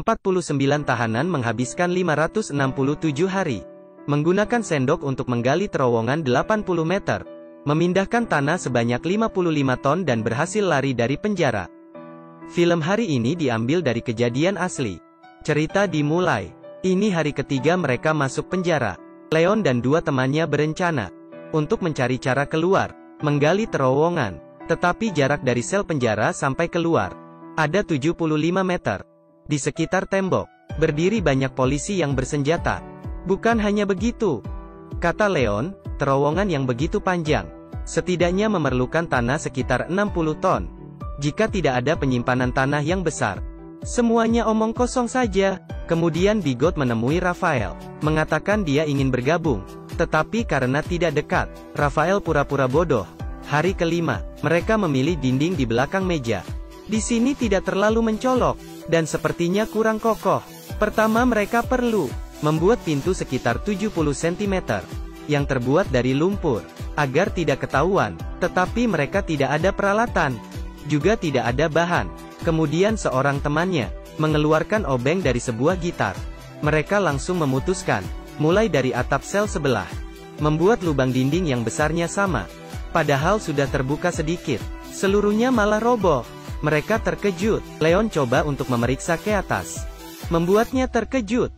49 tahanan menghabiskan 567 hari. Menggunakan sendok untuk menggali terowongan 80 meter. Memindahkan tanah sebanyak 55 ton dan berhasil lari dari penjara. Film hari ini diambil dari kejadian asli. Cerita dimulai. Ini hari ketiga mereka masuk penjara. Leon dan dua temannya berencana untuk mencari cara keluar, menggali terowongan. Tetapi jarak dari sel penjara sampai keluar ada 75 meter. Di sekitar tembok, berdiri banyak polisi yang bersenjata. Bukan hanya begitu, kata Leon, terowongan yang begitu panjang setidaknya memerlukan tanah sekitar 60 ton. Jika tidak ada penyimpanan tanah yang besar, semuanya omong kosong saja. Kemudian Bigot menemui Rafael, mengatakan dia ingin bergabung. Tetapi karena tidak dekat, Rafael pura-pura bodoh. Hari kelima, mereka memilih dinding di belakang meja. Di sini tidak terlalu mencolok, dan sepertinya kurang kokoh. Pertama mereka perlu membuat pintu sekitar 70 cm, yang terbuat dari lumpur, agar tidak ketahuan. Tetapi mereka tidak ada peralatan, juga tidak ada bahan. Kemudian seorang temannya mengeluarkan obeng dari sebuah gitar. Mereka langsung memutuskan, mulai dari atap sel sebelah, membuat lubang dinding yang besarnya sama. Padahal sudah terbuka sedikit, seluruhnya malah roboh. Mereka terkejut. Leon coba untuk memeriksa ke atas, membuatnya terkejut.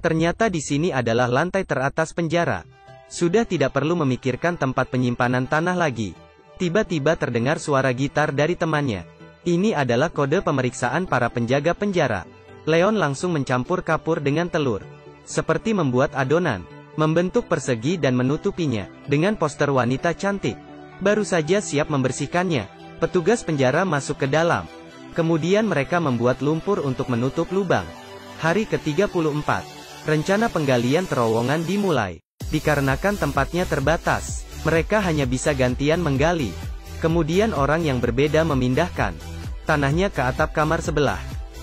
Ternyata di sini adalah lantai teratas penjara. Sudah tidak perlu memikirkan tempat penyimpanan tanah lagi. Tiba-tiba terdengar suara gitar dari temannya. Ini adalah kode pemeriksaan para penjaga penjara. Leon langsung mencampur kapur dengan telur, seperti membuat adonan, membentuk persegi dan menutupinya dengan poster wanita cantik. Baru saja siap membersihkannya, petugas penjara masuk ke dalam. Kemudian mereka membuat lumpur untuk menutup lubang. Hari ke-34, rencana penggalian terowongan dimulai. Dikarenakan tempatnya terbatas, mereka hanya bisa gantian menggali. Kemudian orang yang berbeda memindahkan tanahnya ke atap kamar sebelah.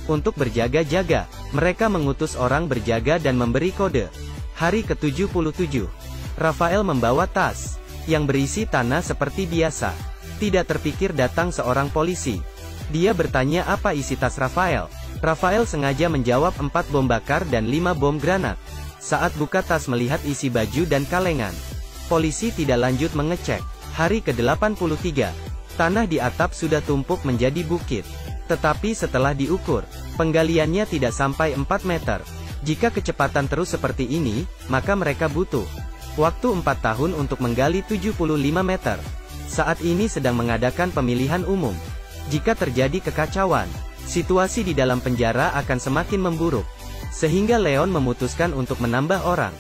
Untuk berjaga-jaga, mereka mengutus orang berjaga dan memberi kode. Hari ke-77, Rafael membawa tas yang berisi tanah seperti biasa. Tidak terpikir datang seorang polisi. Dia bertanya apa isi tas Rafael. Rafael sengaja menjawab 4 bom bakar dan 5 bom granat. Saat buka tas melihat isi baju dan kalengan, polisi tidak lanjut mengecek. Hari ke-83, tanah di atap sudah tumpuk menjadi bukit. Tetapi setelah diukur, penggaliannya tidak sampai 4 meter. Jika kecepatan terus seperti ini, maka mereka butuh waktu 4 tahun untuk menggali 75 meter. Saat ini sedang mengadakan pemilihan umum. Jika terjadi kekacauan, situasi di dalam penjara akan semakin memburuk. Sehingga Leon memutuskan untuk menambah orang.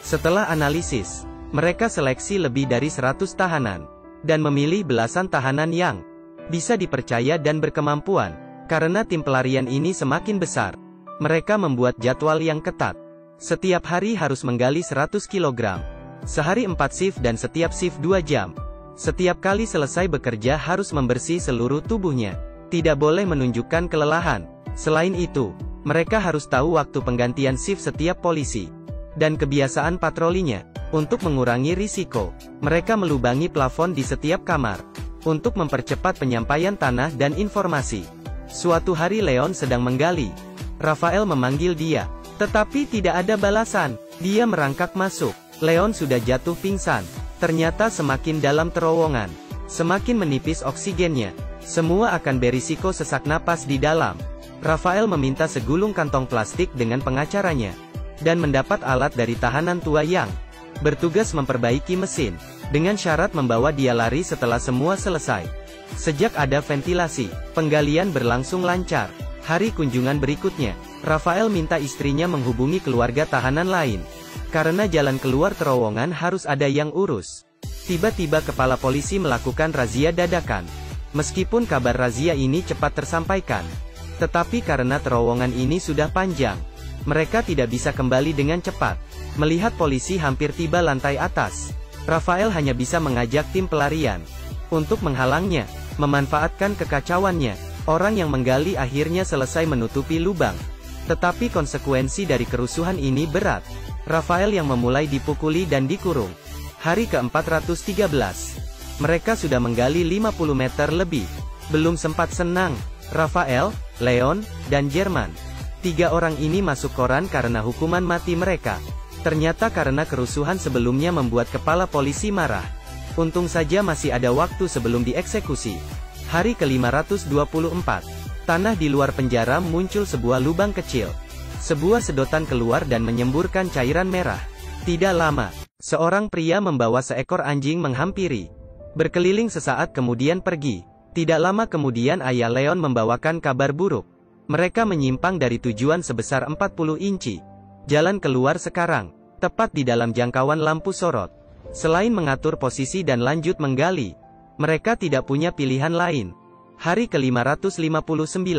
Setelah analisis, mereka seleksi lebih dari 100 tahanan, dan memilih belasan tahanan yang bisa dipercaya dan berkemampuan. Karena tim pelarian ini semakin besar, mereka membuat jadwal yang ketat. Setiap hari harus menggali 100 kg. Sehari 4 shift dan setiap shift 2 jam. Setiap kali selesai bekerja harus membersih seluruh tubuhnya. Tidak boleh menunjukkan kelelahan. Selain itu, mereka harus tahu waktu penggantian shift setiap polisi, dan kebiasaan patrolinya. Untuk mengurangi risiko, mereka melubangi plafon di setiap kamar, untuk mempercepat penyampaian tanah dan informasi. Suatu hari Leon sedang menggali. Rafael memanggil dia, tetapi tidak ada balasan. Dia merangkak masuk. Leon sudah jatuh pingsan. Ternyata semakin dalam terowongan, semakin menipis oksigennya. Semua akan berisiko sesak napas di dalam. Rafael meminta segulung kantong plastik dengan pengacaranya, dan mendapat alat dari tahanan tua yang bertugas memperbaiki mesin, dengan syarat membawa dia lari setelah semua selesai. Sejak ada ventilasi, penggalian berlangsung lancar. Hari kunjungan berikutnya, Rafael minta istrinya menghubungi keluarga tahanan lain, karena jalan keluar terowongan harus ada yang urus. Tiba-tiba kepala polisi melakukan razia dadakan. Meskipun kabar razia ini cepat tersampaikan, tetapi karena terowongan ini sudah panjang, mereka tidak bisa kembali dengan cepat. Melihat polisi hampir tiba lantai atas, Rafael hanya bisa mengajak tim pelarian untuk menghalangnya. Memanfaatkan kekacauannya, orang yang menggali akhirnya selesai menutupi lubang. Tetapi konsekuensi dari kerusuhan ini berat. Rafael yang memulai dipukuli dan dikurung. Hari ke-413, mereka sudah menggali 50 meter lebih. Belum sempat senang, Rafael, Leon, dan Jerman 3 orang ini masuk koran karena hukuman mati mereka. Ternyata karena kerusuhan sebelumnya membuat kepala polisi marah. Untung saja masih ada waktu sebelum dieksekusi. Hari ke-524. Tanah di luar penjara muncul sebuah lubang kecil. Sebuah sedotan keluar dan menyemburkan cairan merah. Tidak lama, seorang pria membawa seekor anjing menghampiri. Berkeliling sesaat kemudian pergi. Tidak lama kemudian ayah Leon membawakan kabar buruk. Mereka menyimpang dari tujuan sebesar 40 inci. Jalan keluar sekarang, tepat di dalam jangkauan lampu sorot. Selain mengatur posisi dan lanjut menggali, mereka tidak punya pilihan lain. Hari ke-559.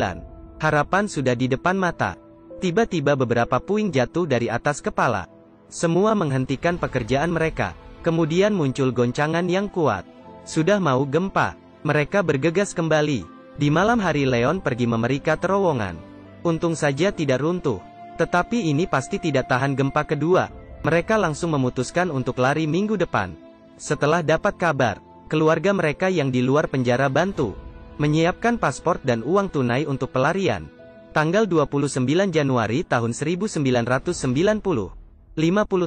Harapan sudah di depan mata. Tiba-tiba beberapa puing jatuh dari atas kepala. Semua menghentikan pekerjaan mereka. Kemudian muncul goncangan yang kuat. Sudah mau gempa. Mereka bergegas kembali. Di malam hari Leon pergi memeriksa terowongan. Untung saja tidak runtuh. Tetapi ini pasti tidak tahan gempa kedua. Mereka langsung memutuskan untuk lari minggu depan. Setelah dapat kabar, keluarga mereka yang di luar penjara bantu menyiapkan paspor dan uang tunai untuk pelarian. Tanggal 29 Januari tahun 1990, 50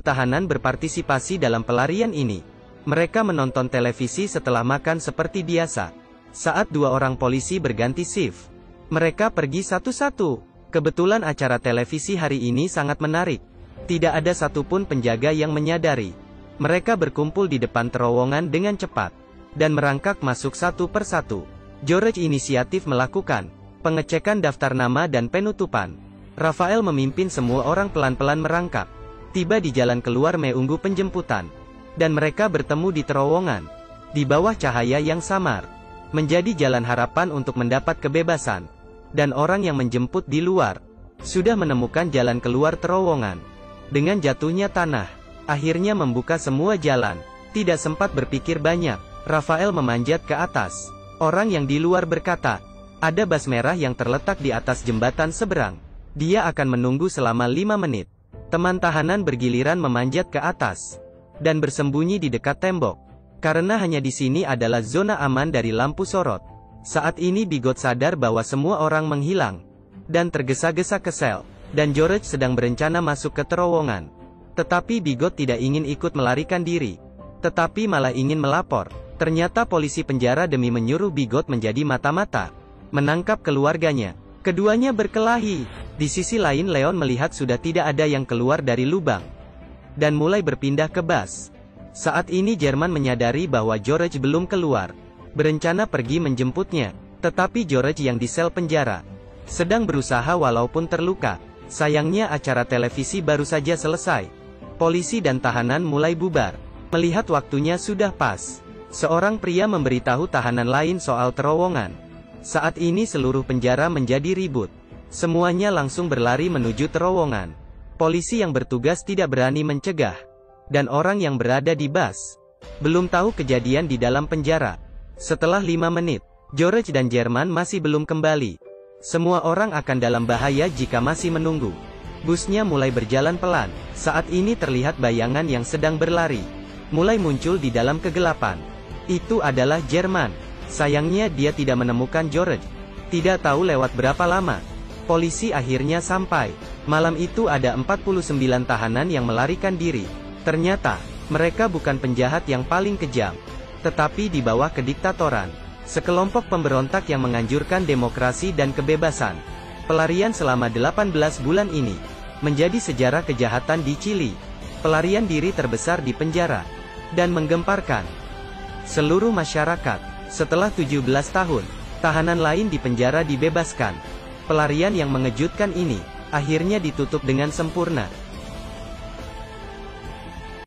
tahanan berpartisipasi dalam pelarian ini. Mereka menonton televisi setelah makan seperti biasa. Saat 2 orang polisi berganti shift, mereka pergi satu-satu. Kebetulan acara televisi hari ini sangat menarik. Tidak ada satupun penjaga yang menyadari. Mereka berkumpul di depan terowongan dengan cepat dan merangkak masuk satu persatu. George inisiatif melakukan pengecekan daftar nama dan penutupan. Rafael memimpin semua orang pelan-pelan merangkak. Tiba di jalan keluar menunggu penjemputan. Dan mereka bertemu di terowongan. Di bawah cahaya yang samar. Menjadi jalan harapan untuk mendapat kebebasan. Dan orang yang menjemput di luar sudah menemukan jalan keluar terowongan. Dengan jatuhnya tanah, akhirnya membuka semua jalan. Tidak sempat berpikir banyak, Rafael memanjat ke atas. Orang yang di luar berkata, ada bas merah yang terletak di atas jembatan seberang. Dia akan menunggu selama 5 menit. Teman tahanan bergiliran memanjat ke atas dan bersembunyi di dekat tembok. Karena hanya di sini adalah zona aman dari lampu sorot. Saat ini Bigot sadar bahwa semua orang menghilang dan tergesa-gesa ke sel, dan George sedang berencana masuk ke terowongan. Tetapi Bigot tidak ingin ikut melarikan diri, tetapi malah ingin melapor. Ternyata polisi penjara demi menyuruh Bigot menjadi mata-mata menangkap keluarganya. Keduanya berkelahi. Di sisi lain Leon melihat sudah tidak ada yang keluar dari lubang dan mulai berpindah ke bas. Saat ini Jerman menyadari bahwa George belum keluar, berencana pergi menjemputnya. Tetapi George yang di sel penjara sedang berusaha walaupun terluka. Sayangnya acara televisi baru saja selesai. Polisi dan tahanan mulai bubar. Melihat waktunya sudah pas, seorang pria memberitahu tahanan lain soal terowongan. Saat ini seluruh penjara menjadi ribut. Semuanya langsung berlari menuju terowongan. Polisi yang bertugas tidak berani mencegah. Dan orang yang berada di bas belum tahu kejadian di dalam penjara. Setelah 5 menit, George dan Jerman masih belum kembali. Semua orang akan dalam bahaya jika masih menunggu. Busnya mulai berjalan pelan. Saat ini terlihat bayangan yang sedang berlari mulai muncul di dalam kegelapan. Itu adalah Jerman. Sayangnya dia tidak menemukan George. Tidak tahu lewat berapa lama, polisi akhirnya sampai. Malam itu ada 49 tahanan yang melarikan diri. Ternyata, mereka bukan penjahat yang paling kejam, tetapi di bawah kediktatoran sekelompok pemberontak yang menganjurkan demokrasi dan kebebasan. Pelarian selama 18 bulan ini menjadi sejarah kejahatan di Chili. Pelarian diri terbesar di penjara dan menggemparkan seluruh masyarakat. Setelah 17 tahun, tahanan lain di penjara dibebaskan. Pelarian yang mengejutkan ini akhirnya ditutup dengan sempurna.